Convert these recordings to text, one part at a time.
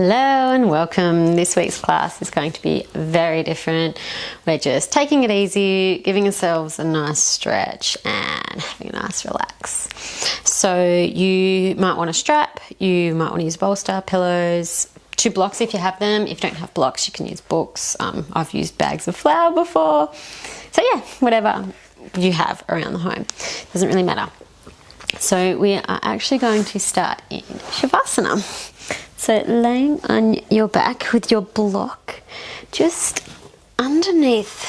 Hello and welcome. This week's class is going to be very different. We're just taking it easy, giving ourselves a nice stretch and having a nice relax. So you might want a strap, you might want to use a bolster, pillows, 2 blocks if you have them. If you don't have blocks, you can use books. I've used bags of flour before. So yeah, whatever you have around the home. Doesn't really matter. So we are actually going to start in Shavasana. So laying on your back with your block just underneath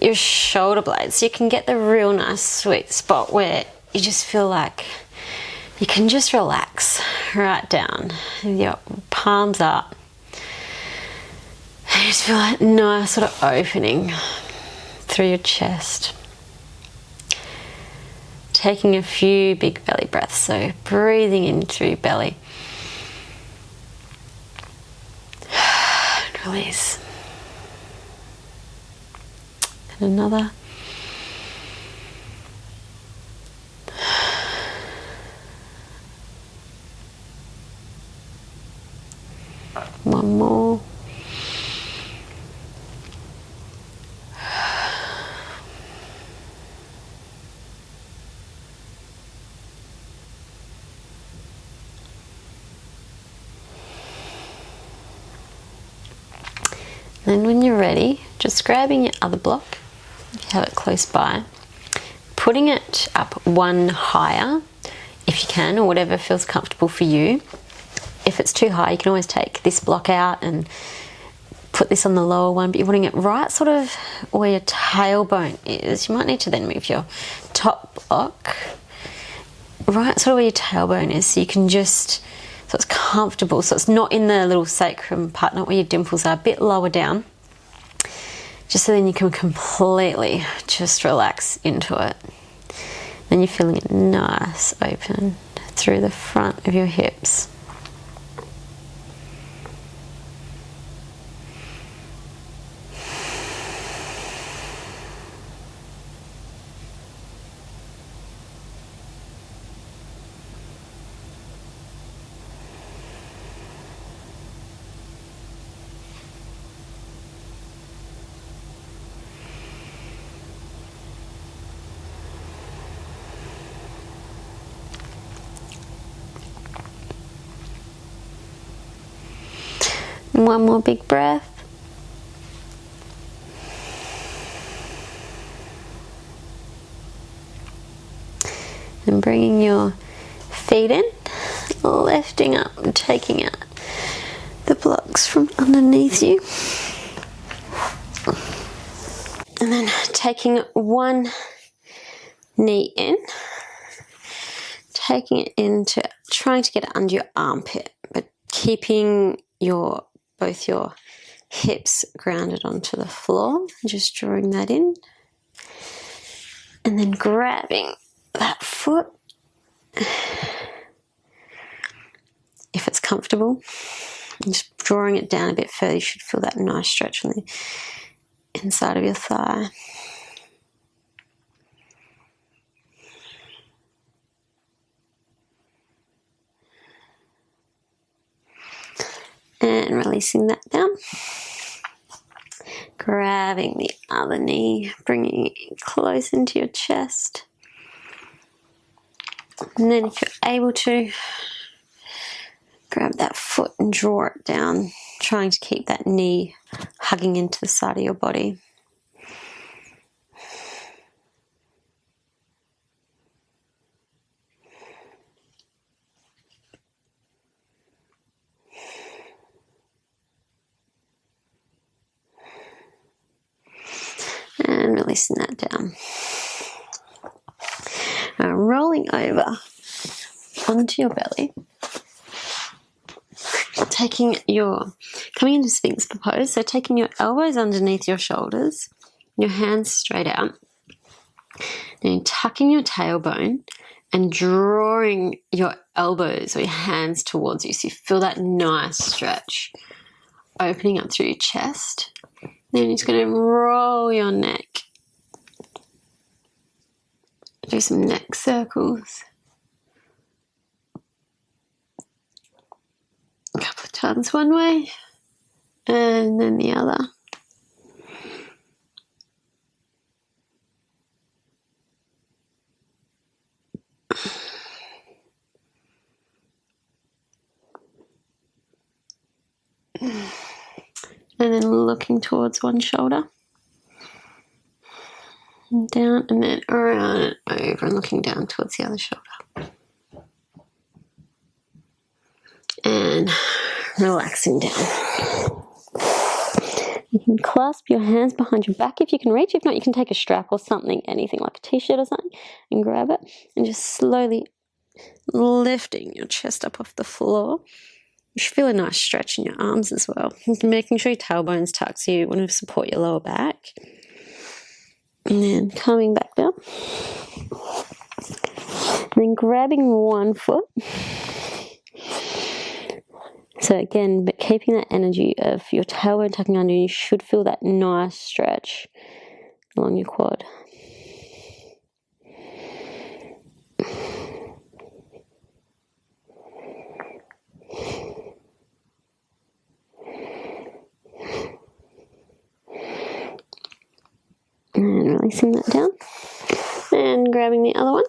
your shoulder blades, so you can get the real nice sweet spot where you just feel like you can just relax right down with your palms up. And you just feel that nice sort of opening through your chest. Taking a few big belly breaths, so breathing in through your belly. And release. And another. One more. Then when you're ready, just grabbing your other block, if you have it close by, putting it up one higher if you can, or whatever feels comfortable for you. If it's too high, you can always take this block out and put this on the lower one, but you're wanting it right sort of where your tailbone is. You might need to then move your top block right sort of where your tailbone is, so you can just, so it's comfortable, so it's not in the little sacrum part, not where your dimples are, a bit lower down, just so then you can completely just relax into it. Then you're feeling it nice open through the front of your hips. One more big breath. And bringing your feet in, lifting up and taking out the blocks from underneath you. And then taking one knee in, taking it into, trying to get it under your armpit, but keeping both your hips grounded onto the floor, just drawing that in, and then grabbing that foot, if it's comfortable, and just drawing it down a bit further. You should feel that nice stretch on the inside of your thigh. And releasing that down. Grabbing the other knee, bringing it close into your chest. And then if you're able to, grab that foot and draw it down, trying to keep that knee hugging into the side of your body. And releasing that down. Now rolling over onto your belly. Coming into Sphinx pose, so taking your elbows underneath your shoulders, your hands straight out. Then tucking your tailbone and drawing your elbows or your hands towards you, so you feel that nice stretch opening up through your chest. Then you're just going to roll your neck. Do some neck circles. A couple of times. times one way and then the other. And then looking towards one shoulder. And down and then around and over and looking down towards the other shoulder. And relaxing down. You can clasp your hands behind your back if you can reach. If not, you can take a strap or something, anything like a t-shirt or something, and grab it and just slowly lifting your chest up off the floor. You should feel a nice stretch in your arms as well. Making sure your tailbone's tucked so you want to support your lower back. And then coming back down. And then grabbing one foot. So again, but keeping that energy of your tailbone tucking under, you should feel that nice stretch along your quad. And releasing that down. And grabbing the other one.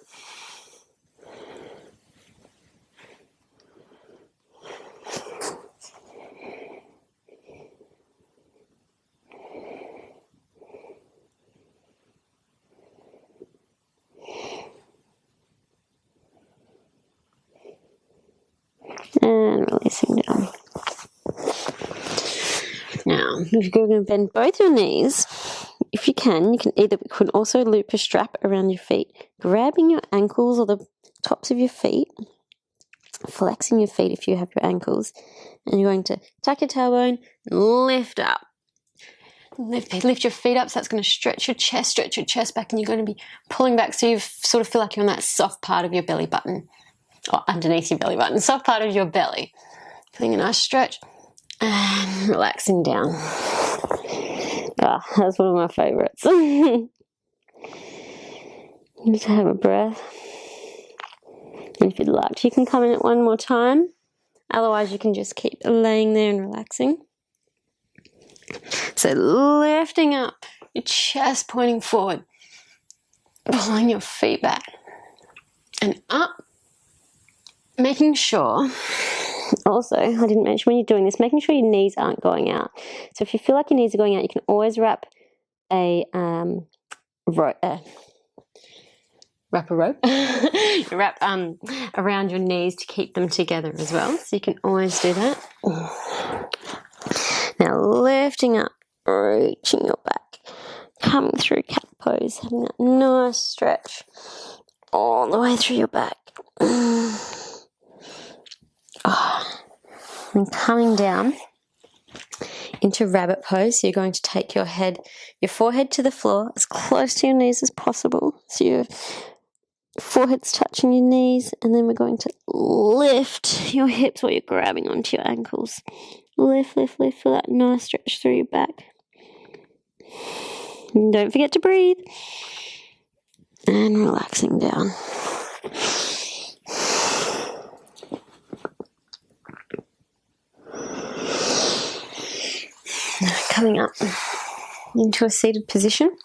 And releasing down. Now, if you're going to bend both your knees, if you can also loop a strap around your feet, grabbing your ankles or the tops of your feet, flexing your feet if you have your ankles, and you're going to tuck your tailbone, lift up. Lift your feet up, so that's going to stretch your chest back, and you're going to be pulling back so you sort of feel like you're on that soft part of your belly button, or underneath your belly button, soft part of your belly. Feeling a nice stretch and relaxing down. That's one of my favorites. Just have a breath. And if you'd like to, you can come in it one more time. Otherwise, you can just keep laying there and relaxing. So lifting up, your chest pointing forward, pulling your feet back and up. Making sure, also, I didn't mention when you're doing this, making sure your knees aren't going out. So if you feel like your knees are going out, you can always wrap a rope. Wrap around your knees to keep them together as well. So you can always do that. Now lifting up, reaching your back, coming through cat pose, having that nice stretch all the way through your back. And coming down into rabbit pose. So you're going to take your forehead to the floor as close to your knees as possible. So your forehead's touching your knees, and then we're going to lift your hips while you're grabbing onto your ankles. Lift, lift, lift. Feel that nice stretch through your back. And don't forget to breathe. And relaxing down. Coming up into a seated position.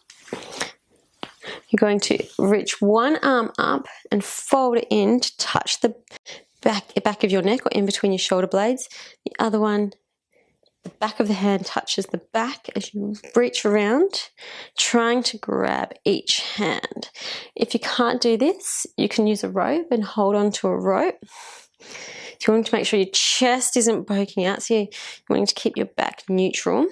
You're going to reach one arm up and fold it in to touch the back of your neck or in between your shoulder blades. The other one, the back of the hand touches the back as you reach around, trying to grab each hand. If you can't do this, you can use a rope and hold on to a rope. So you want to make sure your chest isn't poking out, so you're wanting to keep your back neutral.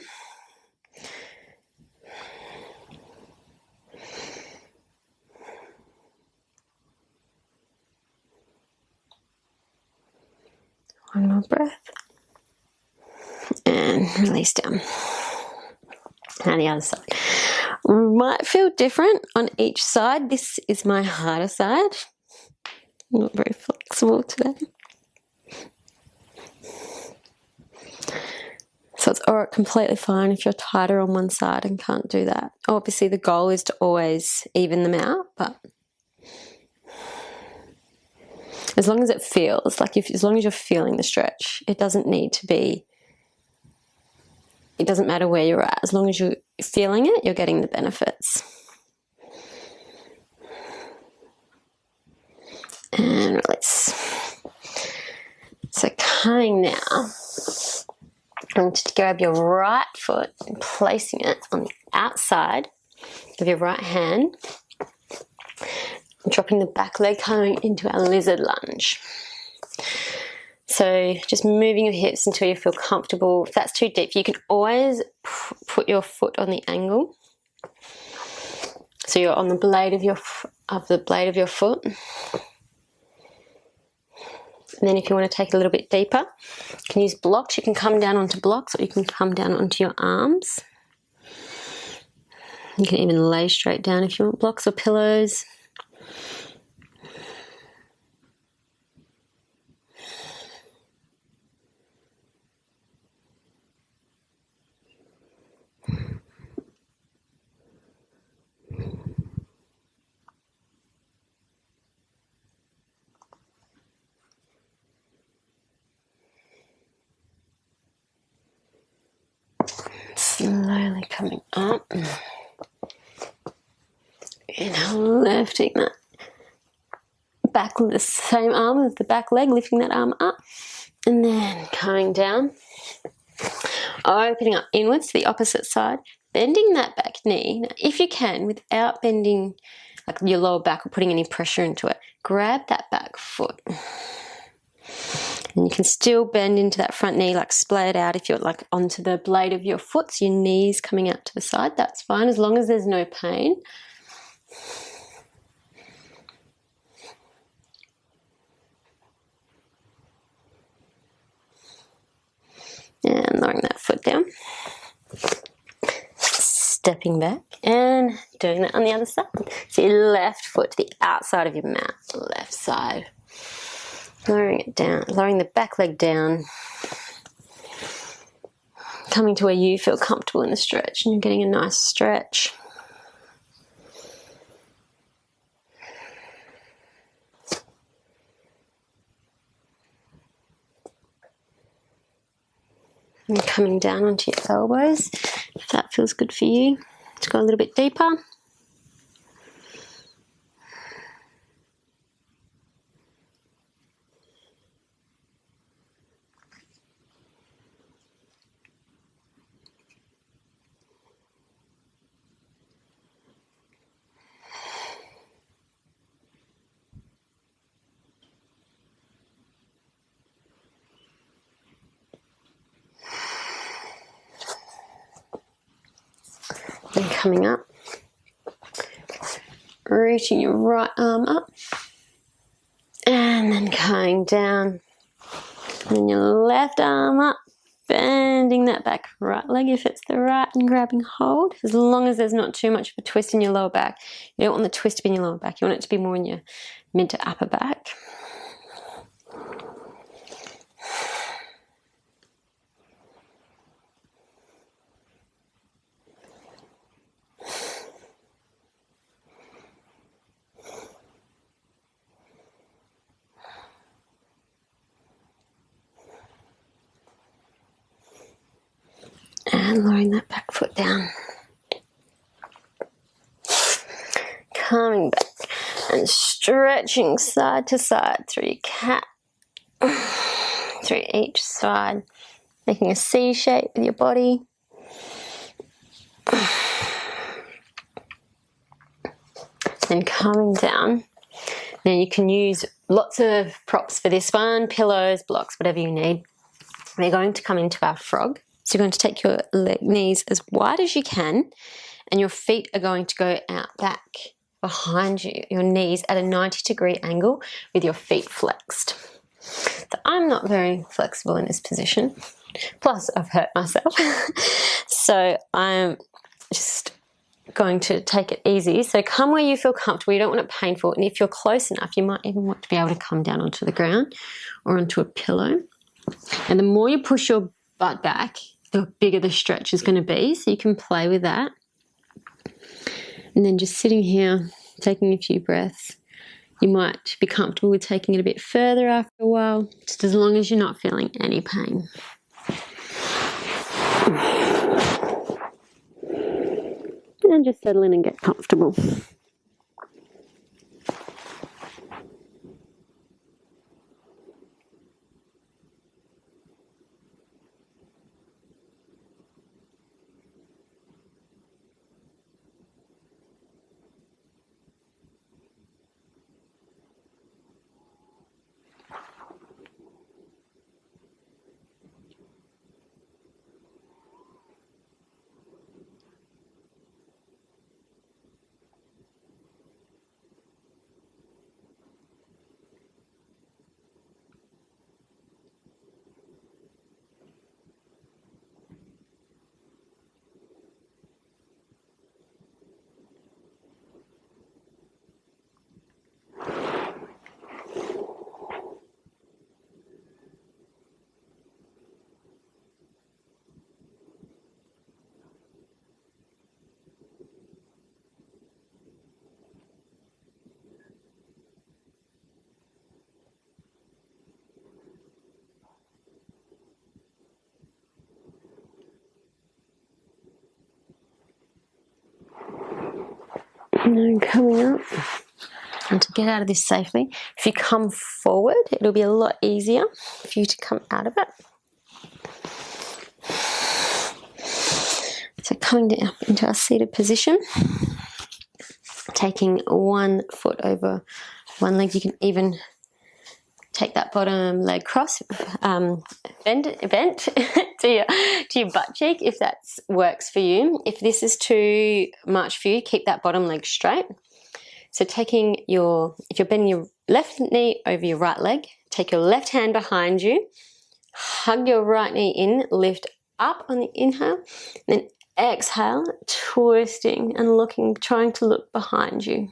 One more breath. And release down. Now the other side. Might feel different on each side. This is my harder side. I'm not very flexible today. So it's completely fine if you're tighter on one side and can't do that. Obviously the goal is to always even them out, but As long as it feels, like as long as you're feeling the stretch, it doesn't need to be, it doesn't matter where you're at. As long as you're feeling it, you're getting the benefits. And release. So coming now, I'm going to grab your right foot and placing it on the outside of your right hand. Dropping the back leg, coming into our lizard lunge. So just moving your hips until you feel comfortable. If that's too deep, you can always put your foot on the angle. So you're on the blade of your foot. And then if you want to take it a little bit deeper, you can use blocks. You can come down onto blocks, or you can come down onto your arms. You can even lay straight down if you want, blocks or pillows. Slowly coming up and lifting that back, the same arm as the back leg, lifting that arm up and then coming down, opening up inwards to the opposite side, bending that back knee. Now, if you can, without bending like your lower back or putting any pressure into it, grab that back foot. And you can still bend into that front knee, like splay it out if you're like onto the blade of your foot, so your knees coming out to the side. That's fine as long as there's no pain. And lowering that foot down. Stepping back and doing that on the other side. So your left foot to the outside of your mat, left side. Lowering it down, lowering the back leg down, coming to where you feel comfortable in the stretch, and you're getting a nice stretch. And coming down onto your elbows, if that feels good for you. Let's go a little bit deeper. And coming up, reaching your right arm up, and then coming down, and then your left arm up, bending that back right leg if it's the right, and grabbing hold, as long as there's not too much of a twist in your lower back. You don't want the twist to be in your lower back, you want it to be more in your mid to upper back. And lowering that back foot down. Coming back and stretching side to side through your cat, through each side, making a C shape with your body. Then coming down. Now you can use lots of props for this one, pillows, blocks, whatever you need. We're going to come into our frog. So you're going to take your knees as wide as you can, and your feet are going to go out back behind you, your knees at a 90-degree angle with your feet flexed. So I'm not very flexible in this position. Plus, I've hurt myself. So I'm just going to take it easy. So come where you feel comfortable. You don't want it painful. And if you're close enough, you might even want to be able to come down onto the ground or onto a pillow. And the more you push your butt back, the bigger the stretch is going to be. So you can play with that. And then just sitting here, taking a few breaths, You might be comfortable with taking it a bit further after a while, just as long as you're not feeling any pain. And just settle in and get comfortable. And then coming up, and to get out of this safely, if you come forward, it'll be a lot easier for you to come out of it. So coming down into our seated position, taking one foot over one leg. You can even take that bottom leg cross, bend to your butt cheek if that works for you. If this is too much for you, keep that bottom leg straight. So if you're bending your left knee over your right leg, take your left hand behind you, hug your right knee in, lift up on the inhale, and then exhale, twisting and looking, trying to look behind you.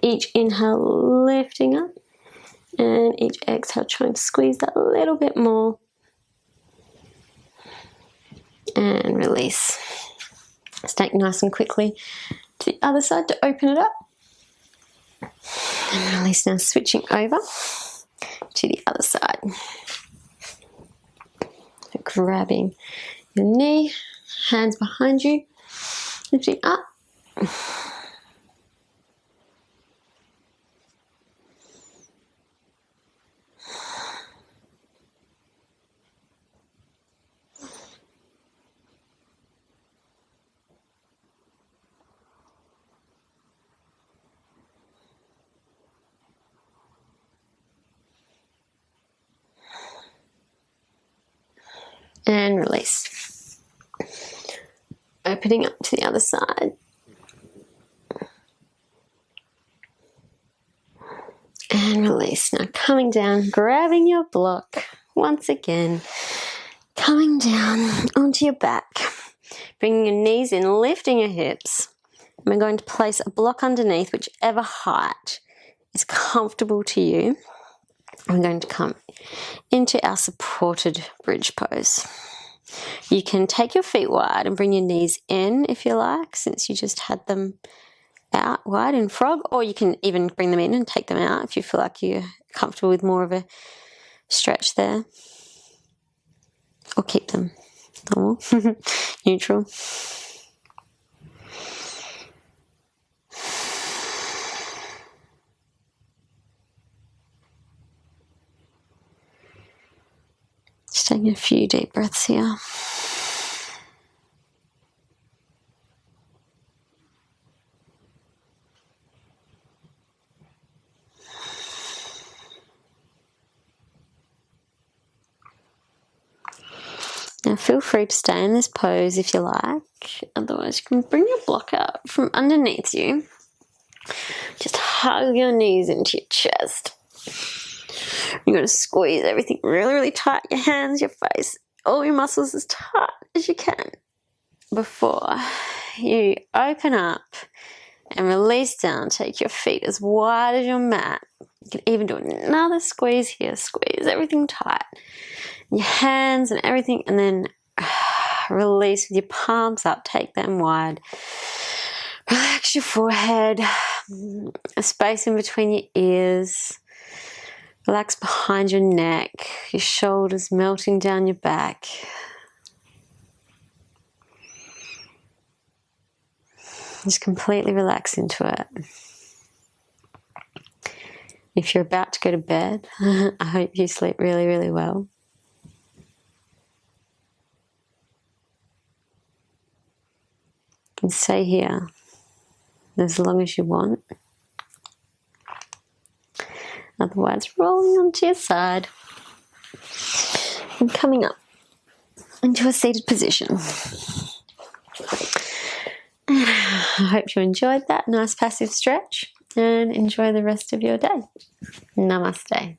Each inhale lifting up, and each exhale trying to squeeze that a little bit more. And release. Let's take nice and quickly to the other side to open it up. And release now, switching over to the other side. So grabbing your knee, hands behind you, lifting up. And release. Opening up to the other side. And release. Now coming down, grabbing your block once again. Coming down onto your back. Bringing your knees in, lifting your hips. And we're going to place a block underneath whichever height is comfortable to you. I'm going to come into our supported bridge pose. You can take your feet wide and bring your knees in if you like, since you just had them out wide in frog, or you can even bring them in and take them out if you feel like you're comfortable with more of a stretch there. Or keep them normal, neutral. Just taking a few deep breaths here. Now feel free to stay in this pose if you like, otherwise you can bring your block out from underneath you. Just hug your knees into your chest. You're going to squeeze everything really, really tight, your hands, your face, all your muscles as tight as you can before you open up and release down. Take your feet as wide as your mat. You can even do another squeeze here, squeeze everything tight. your hands and everything, and then release with your palms up. Take them wide. Relax your forehead, a space in between your ears. Relax behind your neck, your shoulders melting down your back. Just completely relax into it. If you're about to go to bed, I hope you sleep really, really well. And stay here as long as you want. Otherwise, rolling onto your side and coming up into a seated position. I hope you enjoyed that nice passive stretch and enjoy the rest of your day. Namaste.